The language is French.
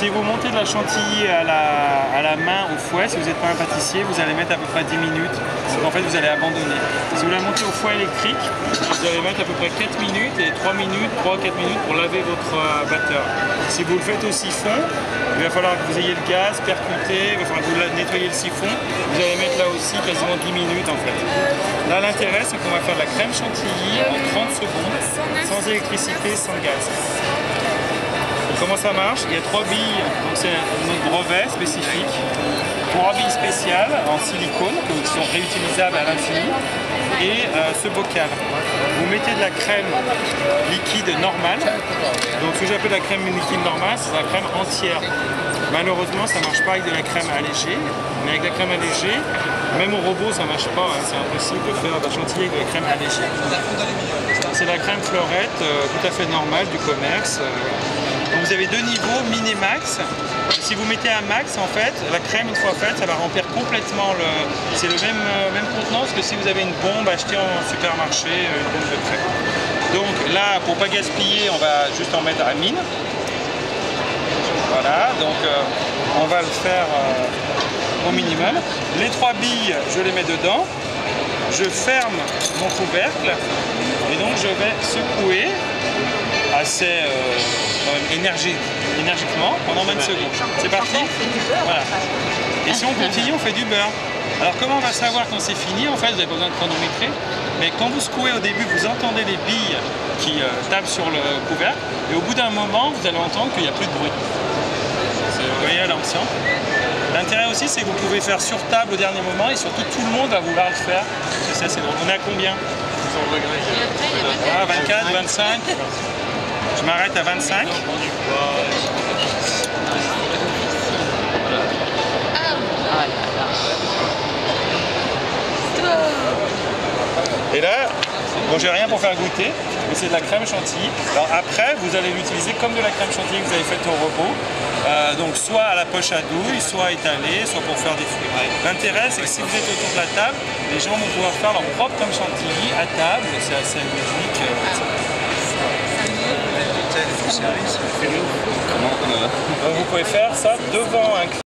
Si vous montez de la chantilly à la main au fouet, si vous n'êtes pas un pâtissier, vous allez mettre à peu près 10 minutes. En fait, vous allez abandonner. Si vous la montez au fouet électrique, vous allez mettre à peu près 4 minutes et 3 minutes, 3-4 minutes pour laver votre batteur. Si vous le faites au siphon, il va falloir que vous ayez le gaz, percuter, il va falloir que vous nettoyez le siphon. Vous allez mettre là aussi quasiment 10 minutes en fait. Là, l'intérêt, c'est qu'on va faire de la crème chantilly en 30 secondes, sans électricité, sans gaz. Comment ça marche? Il y a 3 billes, donc c'est notre brevet spécifique. 3 billes spéciales en silicone qui sont réutilisables à l'infini. Et ce bocal. Vous mettez de la crème liquide normale. Donc ce que j'appelle la crème liquide normale, c'est la crème entière. Malheureusement, ça ne marche pas avec de la crème allégée. Mais avec la crème allégée, même au robot, ça ne marche pas. Hein. C'est impossible de faire de la chantilly avec de la crème allégée. C'est la crème fleurette tout à fait normale du commerce. Donc vous avez deux niveaux, min et max. Si vous mettez un max, en fait, la crème, une fois faite, ça va remplir complètement le... C'est le même contenance que si vous avez une bombe achetée en supermarché, une bombe de crème. Donc là, pour ne pas gaspiller, on va juste en mettre à min. Voilà, donc on va le faire au minimum. Les 3 billes, je les mets dedans. Je ferme mon couvercle et donc je vais secouer assez énergiquement pendant 20 secondes. C'est parti? Voilà. Et si on continue, on fait du beurre. Alors comment on va savoir quand c'est fini? En fait, vous n'avez pas besoin de chronométrer. Mais quand vous secouez au début, vous entendez les billes qui tapent sur le couvercle. Et au bout d'un moment, vous allez entendre qu'il n'y a plus de bruit. Vous voyez à l'ancien. L'intérêt aussi, c'est que vous pouvez faire sur table au dernier moment et surtout tout le monde va vouloir le faire. C'est ça, c'est drôle. On est à combien? 24, 25. Je m'arrête à 25. Et là, bon, j'ai rien pour faire goûter, mais c'est de la crème chantilly. Alors après, vous allez l'utiliser comme de la crème chantilly que vous avez faite au robot. Donc soit à la poche à douille, soit étalée, soit pour faire des fruits. L'intérêt, c'est que si vous êtes autour de la table, les gens vont pouvoir faire leur propre crème chantilly à table. C'est assez logique. Vous pouvez faire ça devant un client.